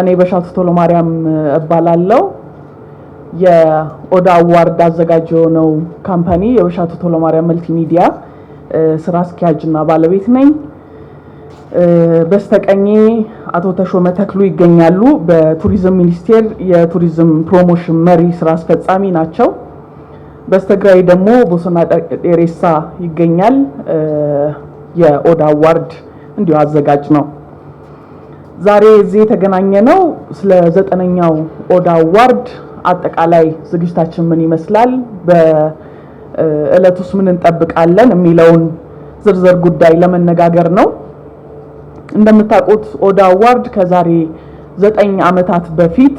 እኔ በሻቱ ቶሎማርያም እባላለሁ። የኦዳ አዋርድ አዘጋጅ የሆነው ካምፓኒ የበሻቱ ቶሎማርያም መልቲሚዲያ ስራ አስኪያጅና ባለቤት ነኝ። በስተቀኝ አቶ ተሾመ ተክሉ ይገኛሉ። በቱሪዝም ሚኒስቴር የቱሪዝም ፕሮሞሽን መሪ ስራ አስፈጻሚ ናቸው። በስተግራይ ደግሞ ቦሰና ዴሬሳ ይገኛል። የኦዳ አዋርድ እንዲሁ አዘጋጅ ነው። ዛሬ እዚህ የተገናኘነው ስለ 9ኛው ኦዳ አዋርድ አጠቃላይ ዝግጅታችን ምን ይመስላል፣ በእለቱስ ምን እንጠብቃለን የሚለውን ዝርዝር ጉዳይ ለመነጋገር ነው። እንደምታውቁት ኦዳ አዋርድ ከዛሬ 9 ዓመታት በፊት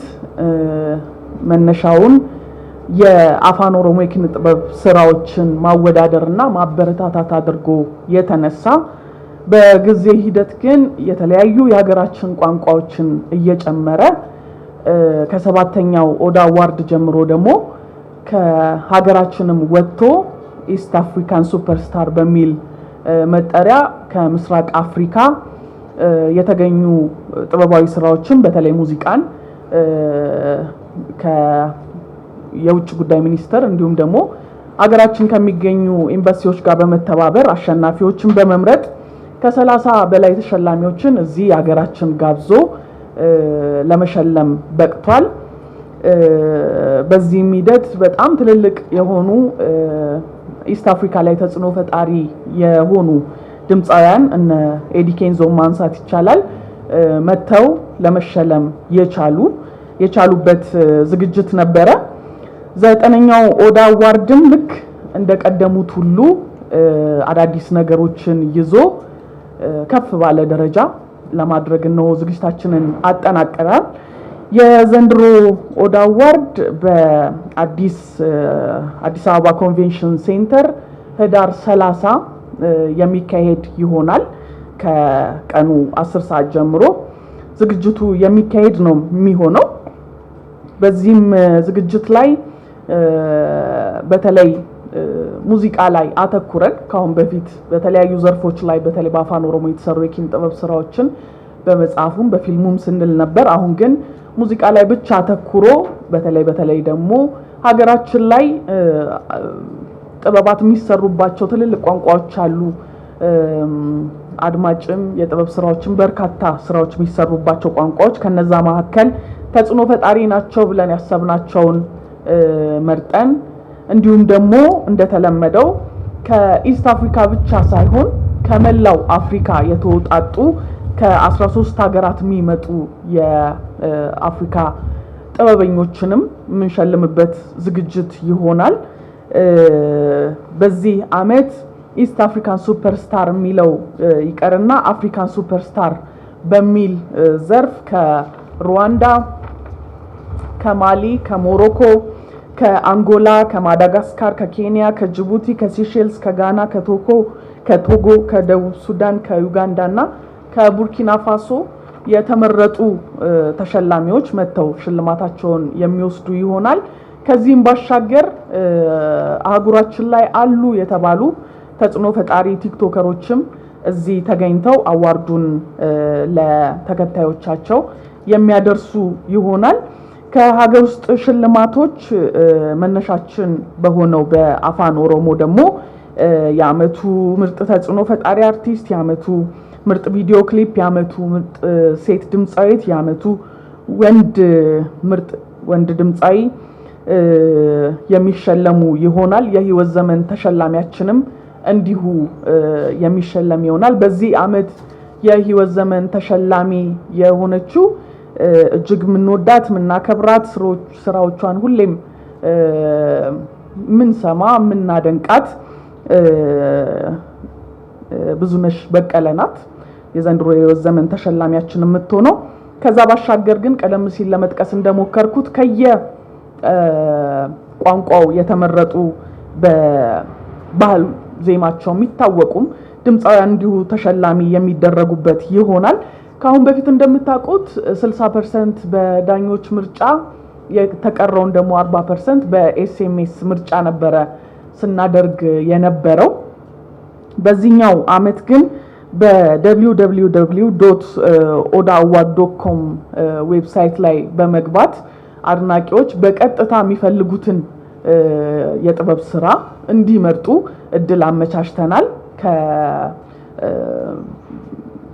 መነሻውን የአፋን ኦሮሞ የኪነ ጥበብ ስራዎችን ማወዳደርና ማበረታታት አድርጎ የተነሳ በጊዜ ሂደት ግን የተለያዩ የሀገራችን ቋንቋዎችን እየጨመረ ከ7ኛው ኦዳ አዋርድ ጀምሮ ደግሞ ከሀገራችንም ወጥቶ ኢስት አፍሪካን ሱፐርስታር በሚል መጠሪያ ከምስራቅ አፍሪካ የተገኙ ጥበባዊ ስራዎችን በተለይ ሙዚቃን የውጭ ጉዳይ ሚኒስቴር እንዲሁም ደግሞ ሀገራችን ከሚገኙ ኤምባሲዎች ጋር በመተባበር አሸናፊዎችን በመምረጥ ከ30 በላይ ተሸላሚዎችን እዚህ ሀገራችን ጋብዞ ለመሸለም በቅቷል። በዚህ ሂደት በጣም ትልልቅ የሆኑ ኢስት አፍሪካ ላይ ተጽዕኖ ፈጣሪ የሆኑ ድምፃውያን እነ ኤዲ ኬንዞ ማንሳት ይቻላል መተው ለመሸለም የቻሉበት ዝግጅት ነበረ። 9ኛው ኦዳ አዋርድም ልክ እንደቀደሙት ሁሉ አዳዲስ ነገሮችን ይዞ ከፍ ባለ ደረጃ ለማድረግ ነው ዝግጅታችንን አጠናቀናል። የዘንድሮ ኦዳ አዋርድ በአዲስ አበባ ኮንቬንሽን ሴንተር ህዳር 30 የሚካሄድ ይሆናል። ከቀኑ 10 ሰዓት ጀምሮ ዝግጅቱ የሚካሄድ ነው የሚሆነው። በዚህም ዝግጅት ላይ በተለይ ሙዚቃ ላይ አተኩረን ካሁን በፊት በተለያዩ ዘርፎች ላይ በተለይ በአፋን ኦሮሞ የተሰሩ የኪነ ጥበብ ስራዎችን በመጽሐፉም በፊልሙም ስንል ነበር። አሁን ግን ሙዚቃ ላይ ብቻ አተኩሮ በተለይ ደግሞ ሀገራችን ላይ ጥበባት የሚሰሩባቸው ትልልቅ ቋንቋዎች አሉ። አድማጭም የጥበብ ስራዎችን በርካታ ስራዎች የሚሰሩባቸው ቋንቋዎች ከነዛ መካከል ተጽዕኖ ፈጣሪ ናቸው ብለን ያሰብናቸውን መርጠን እንዲሁም ደግሞ እንደተለመደው ከኢስት አፍሪካ ብቻ ሳይሆን ከመላው አፍሪካ የተወጣጡ ከ13 ሀገራት የሚመጡ የአፍሪካ ጥበበኞችንም የምንሸልምበት ዝግጅት ይሆናል። በዚህ አመት ኢስት አፍሪካን ሱፐርስታር የሚለው ይቀርና አፍሪካን ሱፐርስታር በሚል ዘርፍ ከሩዋንዳ፣ ከማሊ፣ ከሞሮኮ፣ ከአንጎላ፣ ከማዳጋስካር፣ ከኬንያ፣ ከጅቡቲ፣ ከሲሼልስ፣ ከጋና፣ ከቶጎ፣ ከደቡብ ሱዳን፣ ከዩጋንዳ እና ከቡርኪና ፋሶ የተመረጡ ተሸላሚዎች መተው ሽልማታቸውን የሚወስዱ ይሆናል። ከዚህም ባሻገር አህጉራችን ላይ አሉ የተባሉ ተጽዕኖ ፈጣሪ ቲክቶከሮችም እዚህ ተገኝተው አዋርዱን ለተከታዮቻቸው የሚያደርሱ ይሆናል። ከሀገር ውስጥ ሽልማቶች መነሻችን በሆነው በአፋን ኦሮሞ ደግሞ የአመቱ ምርጥ ተጽዕኖ ፈጣሪ አርቲስት፣ የአመቱ ምርጥ ቪዲዮ ክሊፕ፣ የአመቱ ምርጥ ሴት ድምፃዊት፣ የአመቱ ምርጥ ወንድ ድምፃዊ የሚሸለሙ ይሆናል። የህይወት ዘመን ተሸላሚያችንም እንዲሁ የሚሸለም ይሆናል። በዚህ አመት የህይወት ዘመን ተሸላሚ የሆነችው እጅግ ምንወዳት ምናከብራት ስራዎቿን ሁሌም ምንሰማ ምናደንቃት ብዙነሽ በቀለ ናት። የዘንድሮ የህይወት ዘመን ተሸላሚያችን የምትሆነው። ከዛ ባሻገር ግን ቀደም ሲል ለመጥቀስ እንደሞከርኩት ቋንቋው የተመረጡ በባህል ዜማቸው የሚታወቁም ድምፃውያን እንዲሁ ተሸላሚ የሚደረጉበት ይሆናል። ካሁን በፊት እንደምታውቁት 60% በዳኞች ምርጫ የተቀረውን ደግሞ 40% በኤስኤምኤስ ምርጫ ነበረ ስናደርግ የነበረው። በዚህኛው አመት ግን በwww.odaaward.com ዌብሳይት ላይ በመግባት አድናቂዎች በቀጥታ የሚፈልጉትን የጥበብ ስራ እንዲመርጡ እድል አመቻችተናል።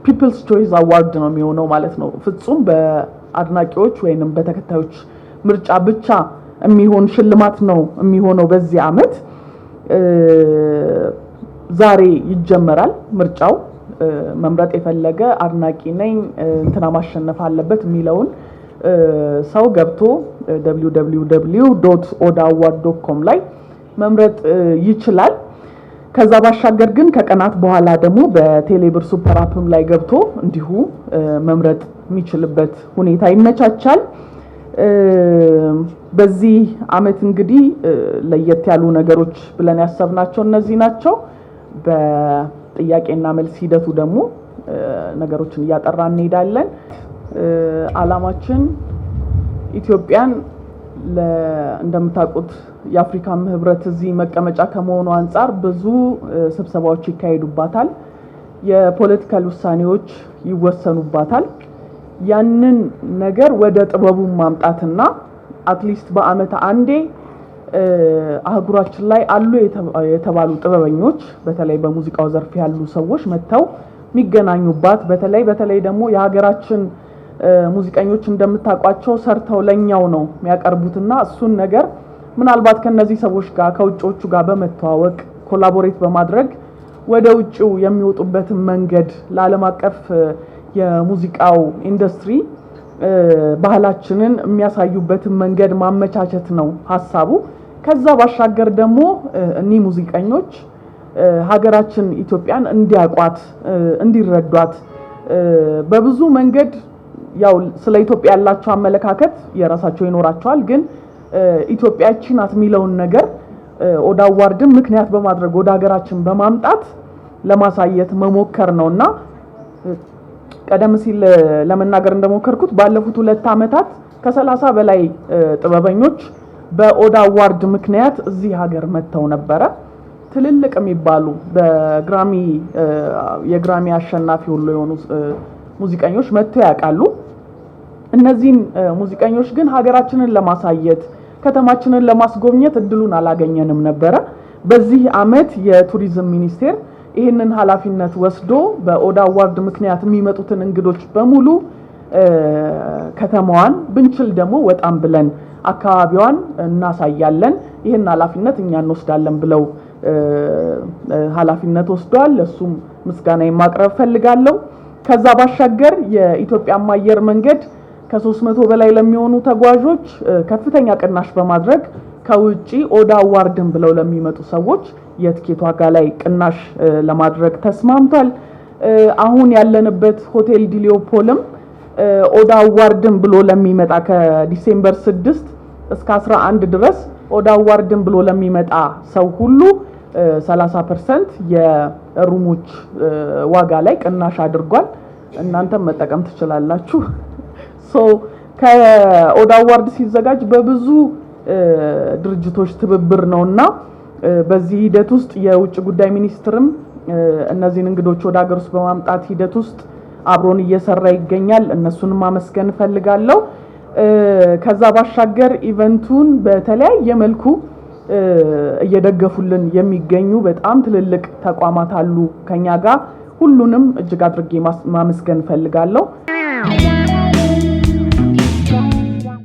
ፒፕልስ ቾይስ አዋርድ ነው የሚሆነው ማለት ነው። ፍጹም በአድናቂዎች ወይንም በተከታዮች ምርጫ ብቻ የሚሆን ሽልማት ነው የሚሆነው በዚህ አመት። ዛሬ ይጀመራል ምርጫው። መምረጥ የፈለገ አድናቂ ነኝ እንትና ማሸነፍ አለበት የሚለውን ሰው ገብቶ www.odaaward.com ላይ መምረጥ ይችላል። ከዛ ባሻገር ግን ከቀናት በኋላ ደግሞ በቴሌብር ሱፐር አፕም ላይ ገብቶ እንዲሁ መምረጥ የሚችልበት ሁኔታ ይመቻቻል። በዚህ አመት እንግዲህ ለየት ያሉ ነገሮች ብለን ያሰብናቸው እነዚህ ናቸው። በጥያቄና መልስ ሂደቱ ደግሞ ነገሮችን እያጠራን እንሄዳለን። አላማችን ኢትዮጵያን እንደምታውቁት የአፍሪካ ህብረት እዚህ መቀመጫ ከመሆኑ አንፃር ብዙ ስብሰባዎች ይካሄዱባታል፣ የፖለቲካል ውሳኔዎች ይወሰኑባታል። ያንን ነገር ወደ ጥበቡ ማምጣትና አትሊስት በአመት አንዴ አህጉራችን ላይ አሉ የተባሉ ጥበበኞች በተለይ በሙዚቃው ዘርፍ ያሉ ሰዎች መተው የሚገናኙባት በተለይ ደግሞ የሀገራችን ሙዚቀኞች እንደምታውቋቸው ሰርተው ለኛው ነው የሚያቀርቡትና እሱን ነገር ምናልባት ከነዚህ ሰዎች ጋር ከውጪዎቹ ጋር በመተዋወቅ ኮላቦሬት በማድረግ ወደ ውጪው የሚወጡበትን መንገድ ለዓለም አቀፍ የሙዚቃው ኢንዱስትሪ ባህላችንን የሚያሳዩበትን መንገድ ማመቻቸት ነው ሐሳቡ። ከዛ ባሻገር ደግሞ እነዚህ ሙዚቀኞች ሀገራችን ኢትዮጵያን እንዲያቋት እንዲረዷት በብዙ መንገድ ያው ስለ ኢትዮጵያ ያላቸው አመለካከት የራሳቸው ይኖራቸዋል፣ ግን ኢትዮጵያችን ናት የሚለውን ነገር ኦዳ አዋርድን ምክንያት በማድረግ ወደ ሀገራችን በማምጣት ለማሳየት መሞከር ነውና ቀደም ሲል ለመናገር እንደሞከርኩት ባለፉት 2 አመታት ከ30 በላይ ጥበበኞች በኦዳ አዋርድ ምክንያት እዚህ ሀገር መተው ነበረ። ትልልቅ የሚባሉ በግራሚ የግራሚ አሸናፊ ሁሉ የሆኑ ሙዚቀኞች መተው ያውቃሉ። እነዚህን ሙዚቀኞች ግን ሀገራችንን ለማሳየት ከተማችንን ለማስጎብኘት እድሉን አላገኘንም ነበረ። በዚህ አመት የቱሪዝም ሚኒስቴር ይህንን ኃላፊነት ወስዶ በኦዳ አዋርድ ምክንያት የሚመጡትን እንግዶች በሙሉ ከተማዋን ብንችል ደግሞ ወጣም ብለን አካባቢዋን እናሳያለን፣ ይህን ኃላፊነት እኛ እንወስዳለን ብለው ኃላፊነት ወስደዋል። ለሱም ምስጋና ማቅረብ ፈልጋለሁ። ከዛ ባሻገር የኢትዮጵያ አየር መንገድ ከ300 በላይ ለሚሆኑ ተጓዦች ከፍተኛ ቅናሽ በማድረግ ከውጪ ኦዳ አዋርድን ብለው ለሚመጡ ሰዎች የትኬት ዋጋ ላይ ቅናሽ ለማድረግ ተስማምቷል። አሁን ያለንበት ሆቴል ዲሊዮፖልም ኦዳ አዋርድን ብሎ ለሚመጣ ከዲሴምበር 6 እስከ 11 ድረስ ኦዳ አዋርድን ብሎ ለሚመጣ ሰው ሁሉ 30% የሩሞች ዋጋ ላይ ቅናሽ አድርጓል። እናንተም መጠቀም ትችላላችሁ። ከኦዳ አዋርድ ሲዘጋጅ በብዙ ድርጅቶች ትብብር ነውና በዚህ ሂደት ውስጥ የውጭ ጉዳይ ሚኒስትርም እነዚህን እንግዶች ወደ ሀገር ውስጥ በማምጣት ሂደት ውስጥ አብሮን እየሰራ ይገኛል። እነሱንም ማመስገን ፈልጋለሁ። ከዛ ባሻገር ኢቨንቱን በተለያየ መልኩ እየደገፉልን የሚገኙ በጣም ትልልቅ ተቋማት አሉ ከኛ ጋር። ሁሉንም እጅግ አድርጌ ማመስገን ፈልጋለሁ።